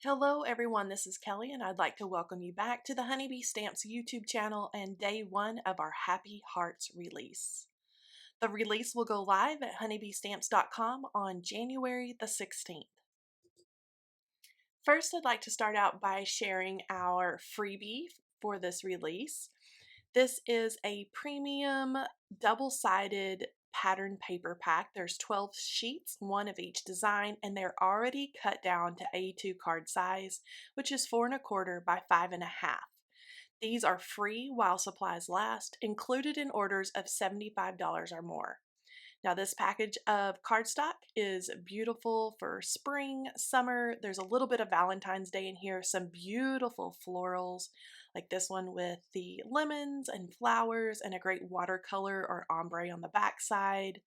Hello everyone, this is Kelly and I'd like to welcome you back to the Honeybee Stamps YouTube channel and day one of our Happy Hearts release. The release will go live at honeybeestamps.com on January the 16th. First, I'd like to start out by sharing our freebie for this release. This is a premium double-sided pattern paper pack. There's 12 sheets, one of each design, and they're already cut down to A2 card size, which is 4¼ by 5½. These are free while supplies last, included in orders of $75 or more. Now, this package of cardstock is beautiful for spring, summer. There's a little bit of Valentine's Day in here, some beautiful florals, like this one with the lemons and flowers and a great watercolor or ombre on the back side.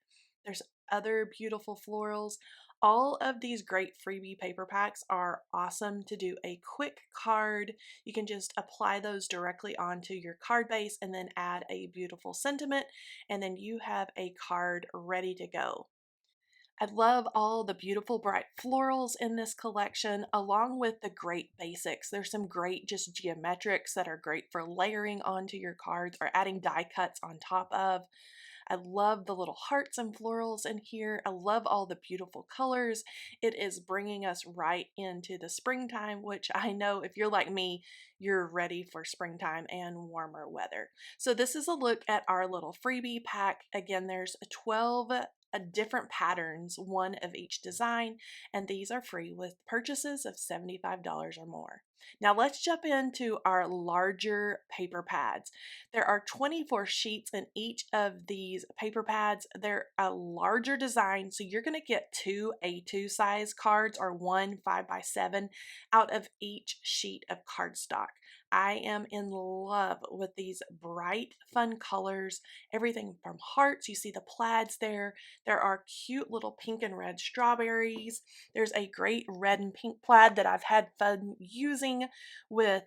There's other beautiful florals. All of these great freebie paper packs are awesome to do a quick card. You can just apply those directly onto your card base and then add a beautiful sentiment, and then you have a card ready to go. I love all the beautiful bright florals in this collection, along with the great basics. There's some great just geometrics that are great for layering onto your cards or adding die cuts on top of. I love the little hearts and florals in here. I love all the beautiful colors. It is bringing us right into the springtime, which I know if you're like me, you're ready for springtime and warmer weather. So this is a look at our little freebie pack. Again, there's 12 different patterns, one of each design, and these are free with purchases of $75 or more. Now let's jump into our larger paper pads. There are 24 sheets in each of these paper pads. They're a larger design, so you're going to get two A2 size cards or one 5x7 out of each sheet of cardstock. I am in love with these bright, fun colors, everything from hearts. You see the plaids there. There are cute little pink and red strawberries. There's a great red and pink plaid that I've had fun using with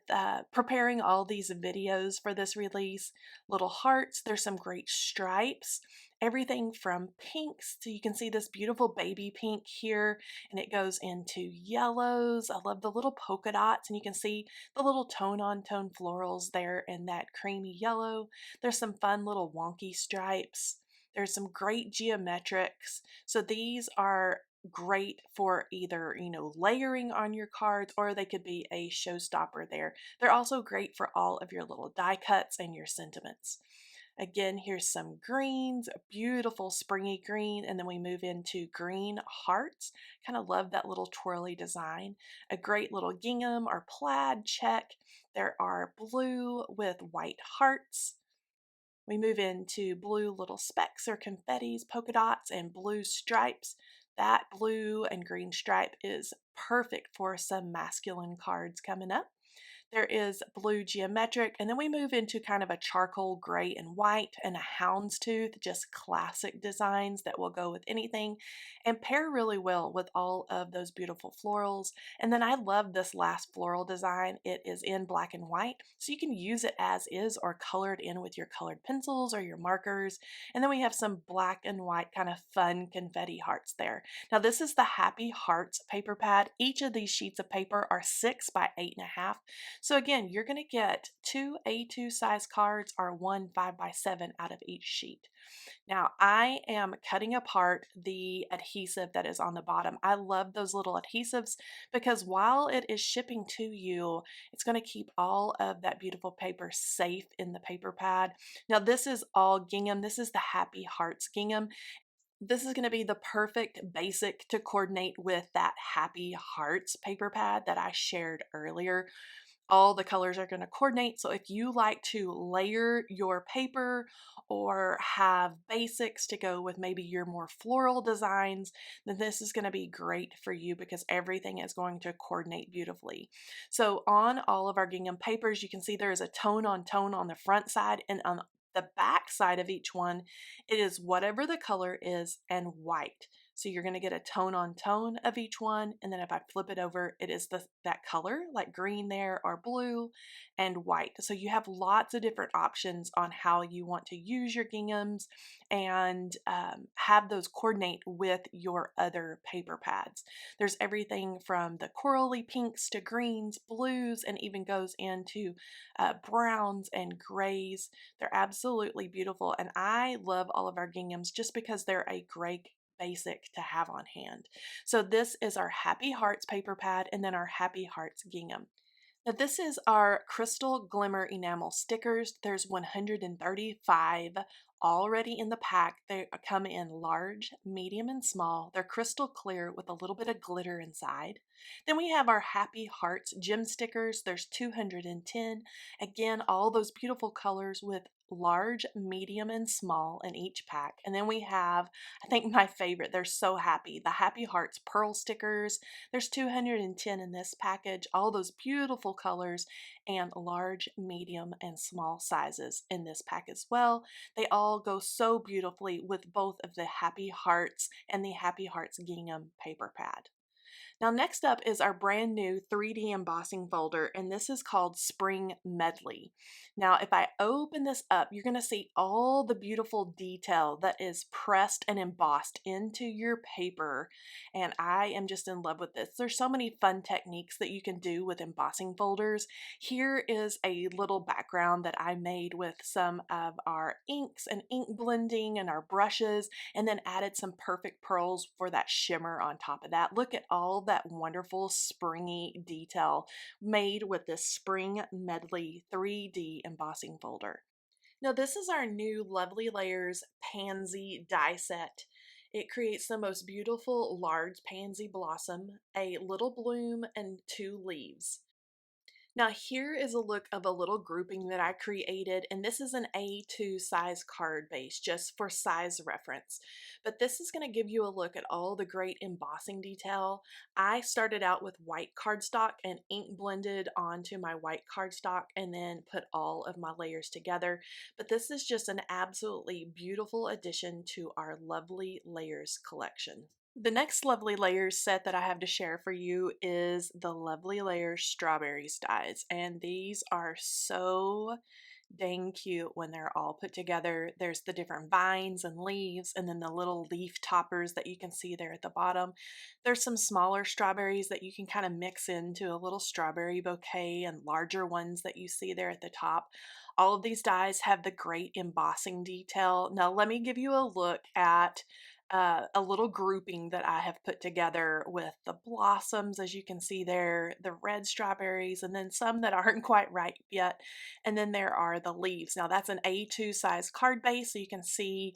preparing all these videos for this release. Little hearts. There's some great stripes. Everything from pinks, so you can see this beautiful baby pink here, and it goes into yellows. I love the little polka dots, and you can see the little tone-on-tone florals there in that creamy yellow. There's some fun little wonky stripes. There's some great geometrics. So these are great for either, layering on your cards, or they could be a showstopper there. They're also great for all of your little die cuts and your sentiments. Again, here's some greens, a beautiful springy green, and then we move into green hearts. Kind of love that little twirly design. A great little gingham or plaid check. There are blue with white hearts. We move into blue little specks or confettis, polka dots, and blue stripes. That blue and green stripe is perfect for some masculine cards coming up. There is blue geometric, and then we move into kind of a charcoal gray and white and a houndstooth, just classic designs that will go with anything and pair really well with all of those beautiful florals. And then I love this last floral design. It is in black and white, so you can use it as is or colored in with your colored pencils or your markers. And then we have some black and white kind of fun confetti hearts there. Now this is the Happy Hearts paper pad. Each of these sheets of paper are 6 by 8½. So again, you're going to get two A2 size cards or one 5x7 out of each sheet. Now I am cutting apart the adhesive that is on the bottom. I love those little adhesives because while it is shipping to you, it's going to keep all of that beautiful paper safe in the paper pad. Now this is all gingham. This is the Happy Hearts gingham. This is going to be the perfect basic to coordinate with that Happy Hearts paper pad that I shared earlier. All the colors are going to coordinate. So if you like to layer your paper or have basics to go with maybe your more floral designs, then this is going to be great for you because everything is going to coordinate beautifully. So on all of our gingham papers, you can see there is a tone on the front side, and on the back side of each one, it is whatever the color is and white. So you're going to get a tone on tone of each one. And then if I flip it over, it is that color, like green there, or blue and white. So you have lots of different options on how you want to use your ginghams and have those coordinate with your other paper pads. There's everything from the corally pinks to greens, blues, and even goes into browns and grays. They're absolutely beautiful, and I love all of our ginghams just because they're a great basic to have on hand. So this is our Happy Hearts paper pad and then our Happy Hearts gingham. Now this is our Crystal Glimmer enamel stickers. There's 135 already in the pack. They come in large, medium, and small. They're crystal clear with a little bit of glitter inside. Then we have our Happy Hearts gem stickers. There's 210. Again, all those beautiful colors with large, medium, and small in each pack. And then we have, I think my favorite, they're so happy, the Happy Hearts pearl stickers. There's 210 in this package, all those beautiful colors and large, medium, and small sizes in this pack as well. They all go so beautifully with both of the Happy Hearts and the Happy Hearts gingham paper pad. Now next up is our brand new 3D embossing folder, and this is called Spring Medley. Now if I open this up, you're going to see all the beautiful detail that is pressed and embossed into your paper, and I am just in love with this. There's so many fun techniques that you can do with embossing folders. Here is a little background that I made with some of our inks and ink blending and our brushes, and then added some perfect pearls for that shimmer on top of that. Look at all that wonderful springy detail made with this Spring Medley 3D embossing folder. Now this is our new Lovely Layers Pansy die set. It creates the most beautiful large pansy blossom, a little bloom, and 2 leaves. Now here is a look of a little grouping that I created, and this is an A2 size card base just for size reference. But this is going to give you a look at all the great embossing detail. I started out with white cardstock and ink blended onto my white cardstock and then put all of my layers together. But this is just an absolutely beautiful addition to our Lovely Layers collection. The next Lovely Layers set that I have to share for you is the Lovely Layers Strawberries dies, and these are so dang cute when they're all put together. There's the different vines and leaves, and then the little leaf toppers that you can see there at the bottom. There's some smaller strawberries that you can kind of mix into a little strawberry bouquet, and larger ones that you see there at the top. All of these dies have the great embossing detail. Now let me give you a look at a little grouping that I have put together with the blossoms, as you can see there, the red strawberries, and then some that aren't quite ripe yet. And then there are the leaves. Now that's an A2 size card base, so you can see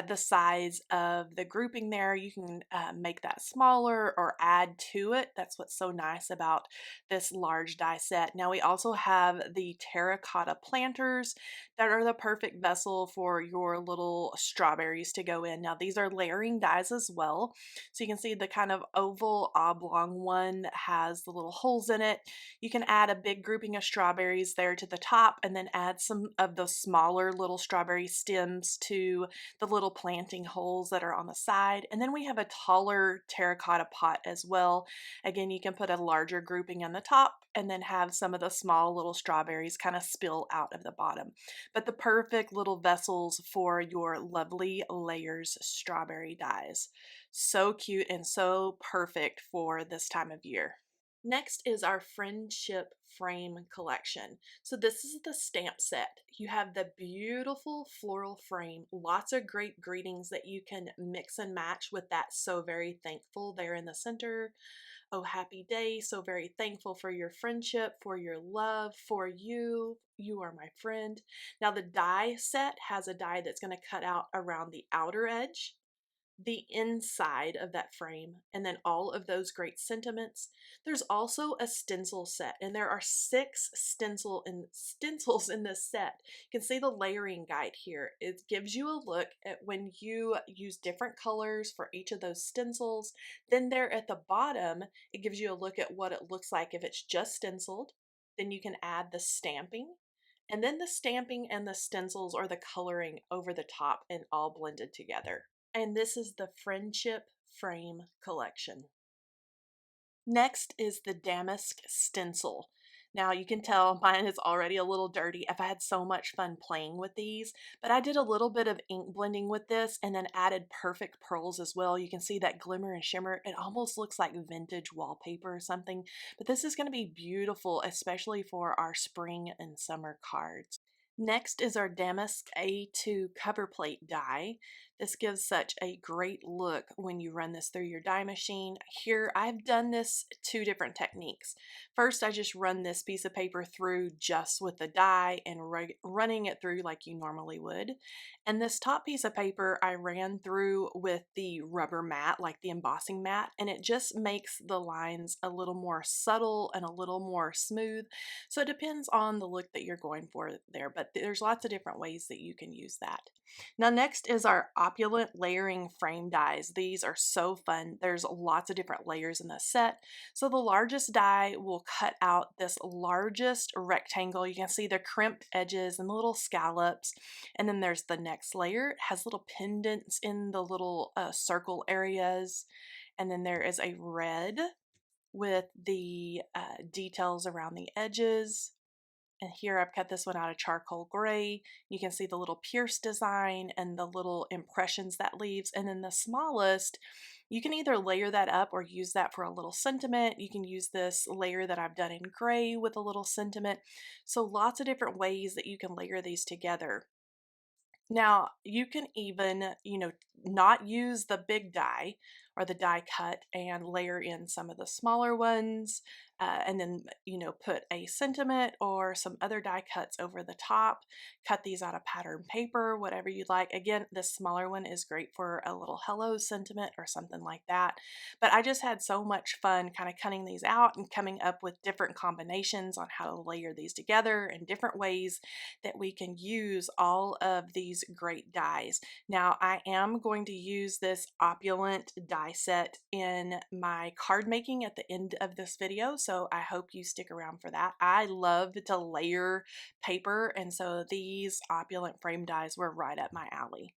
the size of the grouping there. You can make that smaller or add to it. That's what's so nice about this large die set. Now we also have the terracotta planters that are the perfect vessel for your little strawberries to go in. Now these are layering dies as well. So you can see the kind of oval oblong one has the little holes in it. You can add a big grouping of strawberries there to the top and then add some of those smaller little strawberry stems to the little planting holes that are on the side. And then we have a taller terracotta pot as well. Again, you can put a larger grouping on the top and then have some of the small little strawberries kind of spill out of the bottom. But the perfect little vessels for your Lovely Layers strawberry dies. So cute and so perfect for this time of year. Next is our Friendship Frame collection. So this is the stamp set. You have the beautiful floral frame, lots of great greetings that you can mix and match with that So Very Thankful there in the center. Oh, happy day, so very thankful for your friendship, for your love, for you. You are my friend. Now the die set has a die that's going to cut out around the outer edge, the inside of that frame, and then all of those great sentiments. There's also a stencil set, and there are 6 stencils in this set. You can see the layering guide here. It gives you a look at when you use different colors for each of those stencils. Then there at the bottom, it gives you a look at what it looks like if it's just stenciled. Then you can add the stamping, and then the stamping and the stencils or the coloring over the top and all blended together. And this is the Friendship frame collection. Next is the Damask Stencil. Now you can tell mine is already a little dirty. I've had so much fun playing with these, but I did a little bit of ink blending with this and then added perfect pearls as well. You can see that glimmer and shimmer. It almost looks like vintage wallpaper or something, but this is going to be beautiful, especially for our spring and summer cards. Next is our Damask A2 cover plate die. This gives such a great look when you run this through your die machine. Here, I've done this two different techniques. First, I just run this piece of paper through just with the die and running it through like you normally would. And this top piece of paper, I ran through with the rubber mat, like the embossing mat, and it just makes the lines a little more subtle and a little more smooth. So it depends on the look that you're going for there, but there's lots of different ways that you can use that. Now next is our opulent layering frame dies. These are so fun. There's lots of different layers in the set. So the largest die will cut out this largest rectangle. You can see the crimped edges and the little scallops. And then there's the next layer. It has little pendants in the little circle areas. And then there is a red with the details around the edges. And here I've cut this one out of charcoal gray. You can see the little pierce design and the little impressions that leaves. And then the smallest, you can either layer that up or use that for a little sentiment. You can use this layer that I've done in gray with a little sentiment. So lots of different ways that you can layer these together. Now, you can even, not use the big die or the die cut and layer in some of the smaller ones, and then, put a sentiment or some other die cuts over the top. Cut these out of pattern paper, whatever you'd like. Again, this smaller one is great for a little hello sentiment or something like that. But I just had so much fun kind of cutting these out and coming up with different combinations on how to layer these together and different ways that we can use all of these great dies. Now, I am going to use this opulent die set in my card making at the end of this video, so I hope you stick around for that. I love to layer paper, and so these opulent frame dies were right up my alley.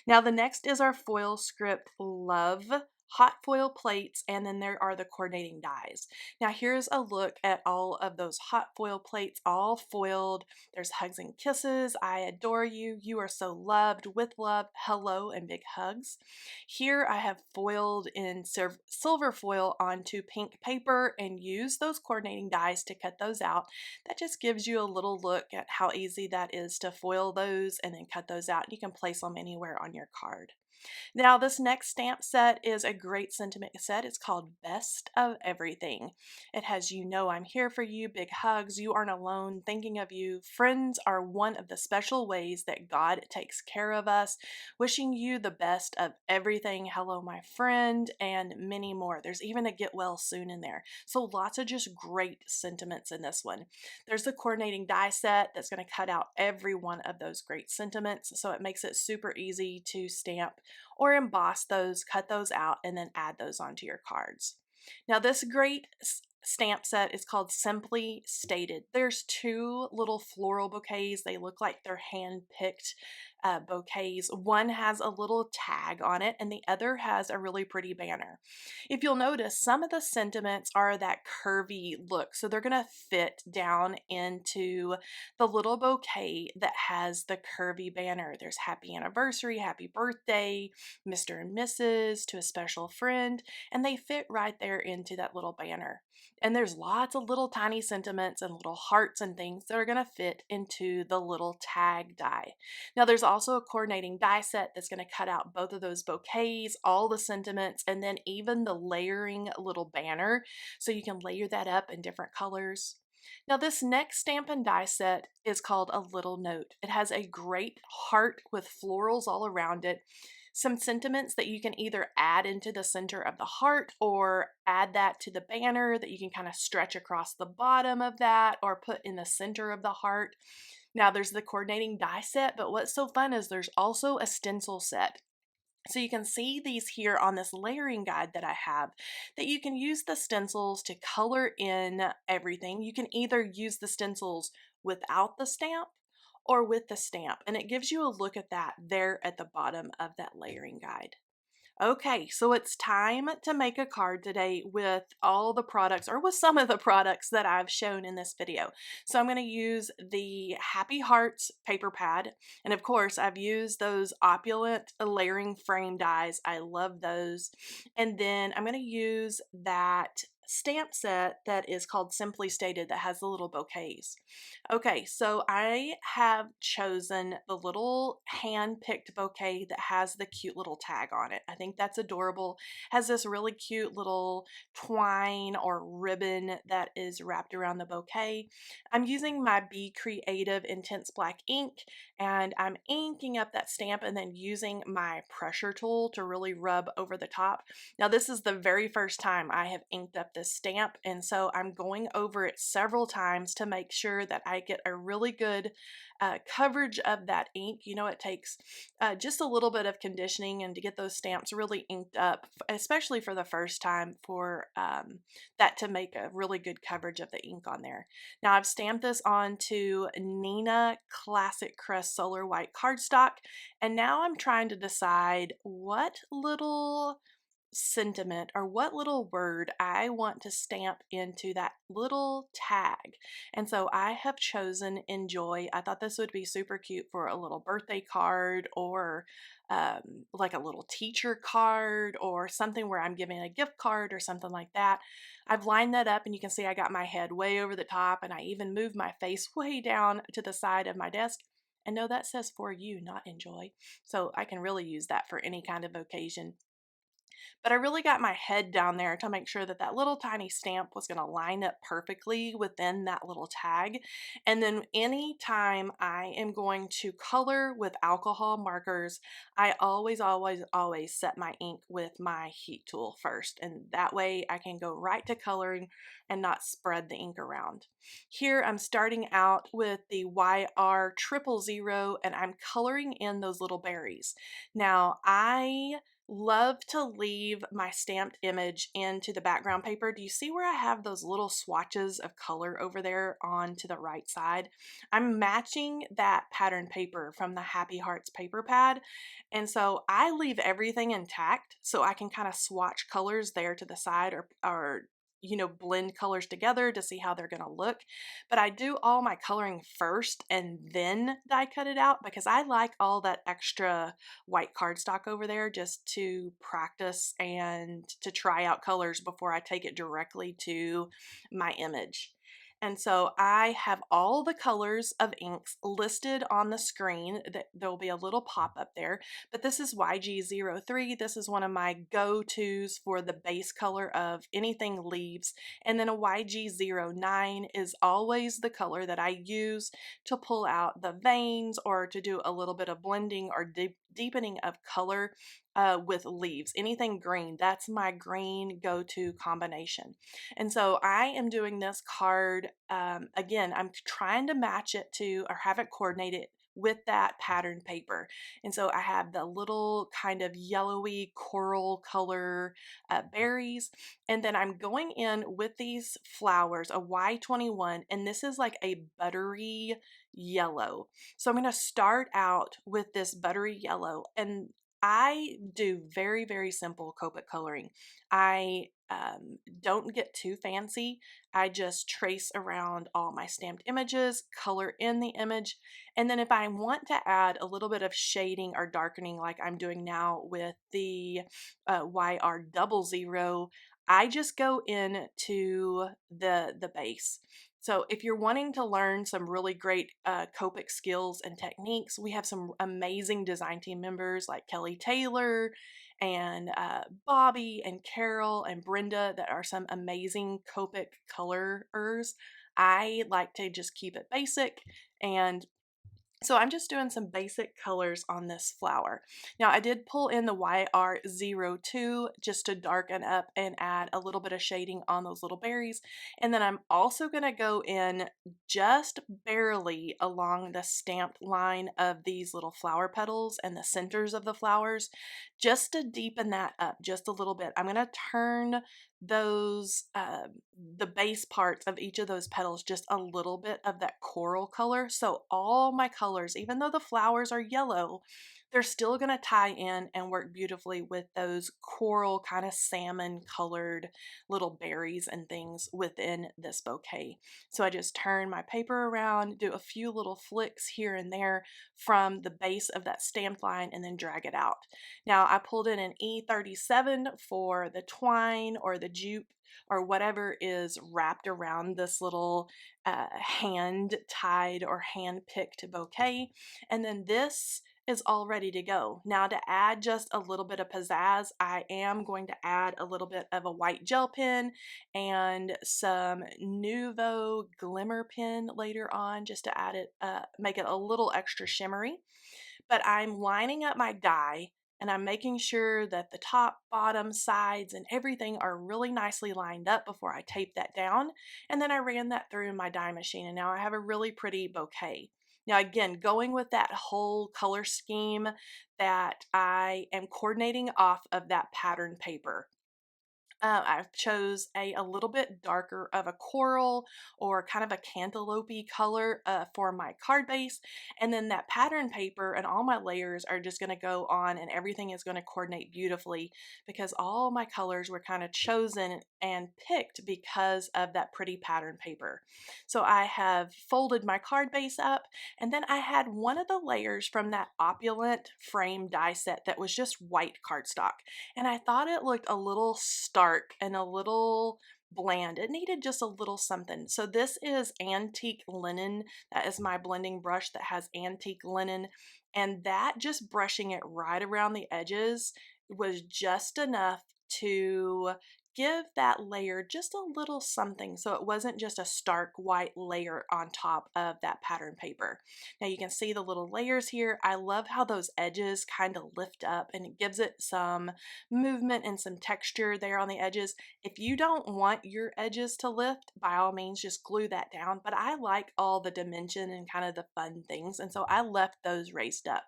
Now the next is our foil script Love hot foil plates, and then there are the coordinating dies. Now here's a look at all of those hot foil plates, all foiled. There's hugs and kisses, I adore you, you are so loved, with love, hello, and big hugs. Here I have foiled in silver foil onto pink paper and use those coordinating dies to cut those out. That just gives you a little look at how easy that is to foil those and then cut those out. You can place them anywhere on your card. Now, this next stamp set is a great sentiment set. It's called Best of Everything. It has "You know I'm here for you," big hugs, you aren't alone, thinking of you, friends are one of the special ways that God takes care of us, wishing you the best of everything, hello my friend, and many more. There's even a get well soon in there. So lots of just great sentiments in this one. There's the coordinating die set that's going to cut out every one of those great sentiments, so it makes it super easy to stamp or emboss those, cut those out, and then add those onto your cards. Now this great stamp set is called Simply Stated. There's two little floral bouquets. They look like they're hand-picked bouquets. One has a little tag on it and the other has a really pretty banner. If you'll notice, some of the sentiments are that curvy look, so they're going to fit down into the little bouquet that has the curvy banner. There's happy anniversary, happy birthday, Mr. and Mrs., to a special friend, and they fit right there into that little banner. And there's lots of little tiny sentiments and little hearts and things that are going to fit into the little tag die. Now there's also a coordinating die set that's going to cut out both of those bouquets, all the sentiments, and then even the layering little banner, so you can layer that up in different colors. Now this next Stampin' Die set is called A Little Note. It has a great heart with florals all around it, some sentiments that you can either add into the center of the heart or add that to the banner that you can kind of stretch across the bottom of that or put in the center of the heart. Now there's the coordinating die set, but what's so fun is there's also a stencil set. So you can see these here on this layering guide that I have, that you can use the stencils to color in everything. You can either use the stencils without the stamp or with the stamp, and it gives you a look at that there at the bottom of that layering guide. Okay, so it's time to make a card today with all the products or with some of the products that I've shown in this video. So I'm going to use the Happy Hearts paper pad. And of course, I've used those opulent layering frame dies. I love those. And then I'm going to use that stamp set that is called Simply Stated that has the little bouquets. Okay, so I have chosen the little hand-picked bouquet that has the cute little tag on it. I think that's adorable. Has this really cute little twine or ribbon that is wrapped around the bouquet. I'm using my Be Creative Intense Black ink, and I'm inking up that stamp and then using my pressure tool to really rub over the top. Now this is the very first time I have inked up this stamp, and so I'm going over it several times to make sure that I get a really good coverage of that ink. You know, it takes just a little bit of conditioning and to get those stamps really inked up, especially for the first time, for that to make a really good coverage of the ink on there. Now I've stamped this onto Neenah Classic Crest Solar White cardstock, and now I'm trying to decide what little sentiment or what little word I want to stamp into that little tag. And so I have chosen enjoy. I thought this would be super cute for a little birthday card or like a little teacher card or something where I'm giving a gift card or something like that. I've lined that up and you can see I got my head way over the top and I even moved my face way down to the side of my desk. And no, that says for you, not enjoy. So I can really use that for any kind of occasion. But I really got my head down there to make sure that that little tiny stamp was going to line up perfectly within that little tag. And then anytime I am going to color with alcohol markers, I always set my ink with my heat tool first. And that way I can go right to coloring and not spread the ink around. Here I'm starting out with the YR000 and I'm coloring in those little berries. Now I love to leave my stamped image into the background paper. Do you see where I have those little swatches of color over there on to the right side? I'm matching that pattern paper from the Happy Hearts paper pad. And so I leave everything intact so I can kind of swatch colors there to the side or you know, blend colors together to see how they're going to look. But I do all my coloring first and then die cut it out because I like all that extra white cardstock over there just to practice and to try out colors before I take it directly to my image. And so I have all the colors of inks listed on the screen. There'll be a little pop-up there, but this is YG03. This is one of my go-tos for the base color of anything leaves. And then a YG09 is always the color that I use to pull out the veins or to do a little bit of blending or deepening of color with leaves. Anything green, that's my green go-to combination. And so I am doing this card, again, I'm trying to match it to or have it coordinated with that pattern paper. And so I have the little kind of yellowy coral color berries. And then I'm going in with these flowers, a Y21, and this is like a buttery yellow. So I'm going to start out with this buttery yellow, and I do very, very simple Copic coloring. I don't get too fancy. I just trace around all my stamped images, color in the image, and then if I want to add a little bit of shading or darkening like I'm doing now with the YR00, I just go into the base. So if you're wanting to learn some really great Copic skills and techniques, we have some amazing design team members like Kelly Taylor and Bobby and Carol and Brenda that are some amazing Copic colorers. I like to just keep it basic, and so I'm just doing some basic colors on this flower. Now I did pull in the YR02 just to darken up and add a little bit of shading on those little berries. And then I'm also going to go in just barely along the stamped line of these little flower petals and the centers of the flowers just to deepen that up just a little bit. I'm going to turn those the base parts of each of those petals just a little bit of that coral color, so all my colors, even though the flowers are yellow, they're still going to tie in and work beautifully with those coral kind of salmon colored little berries and things within this bouquet. So I just turn my paper around, do a few little flicks here and there from the base of that stamped line, and then drag it out. Now I pulled in an E37 for the twine or the jute or whatever is wrapped around this little hand tied or hand picked bouquet. And then this is all ready to go. Now to add just a little bit of pizzazz, I am going to add a little bit of a white gel pen and some Nuvo glimmer pen later on, just to add it, make it a little extra shimmery. But I'm lining up my die and I'm making sure that the top, bottom, sides, and everything are really nicely lined up before I tape that down. And then I ran that through my die machine, and now I have a really pretty bouquet. Now, again, going with that whole color scheme that I am coordinating off of that pattern paper. I chose a little bit darker of a coral or kind of a cantaloupe color for my card base. And then that pattern paper and all my layers are just going to go on, and everything is going to coordinate beautifully because all my colors were kind of chosen and picked because of that pretty pattern paper. So I have folded my card base up, and then I had one of the layers from that opulent frame die set that was just white cardstock. And I thought it looked a little stark and a little bland. It needed just a little something. So this is antique linen. That is my blending brush that has antique linen. And that, just brushing it right around the edges, was just enough to give that layer just a little something, so it wasn't just a stark white layer on top of that pattern paper. Now you can see the little layers here. I love how those edges kind of lift up, and it gives it some movement and some texture there on the edges. If you don't want your edges to lift, by all means just glue that down, but I like all the dimension and kind of the fun things, and so I left those raised up.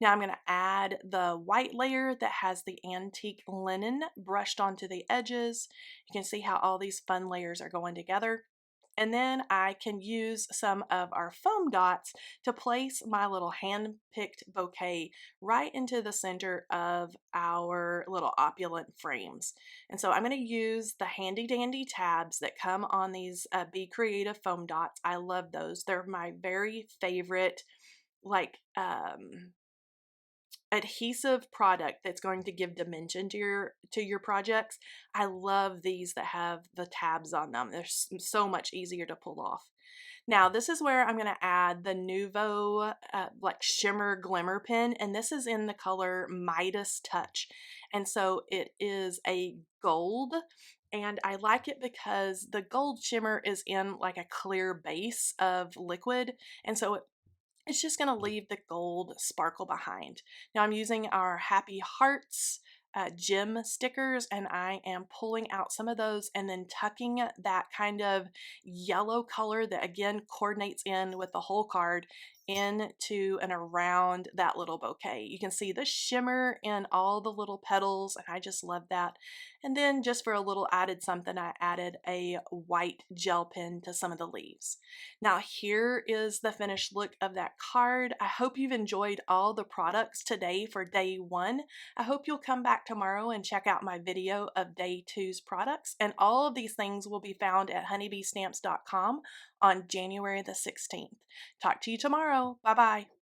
Now I'm going to add the white layer that has the antique linen brushed onto the edges. You can see how all these fun layers are going together. And then I can use some of our foam dots to place my little hand-picked bouquet right into the center of our little opulent frames. And so I'm going to use the handy dandy tabs that come on these Be Creative foam dots. I love those. They're my very favorite, like, adhesive product that's going to give dimension to your projects. I love these that have the tabs on them. They're so much easier to pull off. Now this is where I'm going to add the Nuvo like shimmer glimmer pen, and this is in the color Midas Touch. And so it is a gold, and I like it because the gold shimmer is in like a clear base of liquid, and so it's just going to leave the gold sparkle behind. Now I'm using our Happy Hearts gem stickers, and I am pulling out some of those and then tucking that kind of yellow color that again coordinates in with the whole card into and around that little bouquet. You can see the shimmer in all the little petals, and I just love that. And then just for a little added something, I added a white gel pen to some of the leaves. Now here is the finished look of that card. I hope you've enjoyed all the products today for day 1. I hope you'll come back tomorrow and check out my video of day 2's products, and all of these things will be found at honeybeestamps.com on January the 16th. Talk to you tomorrow. Bye bye.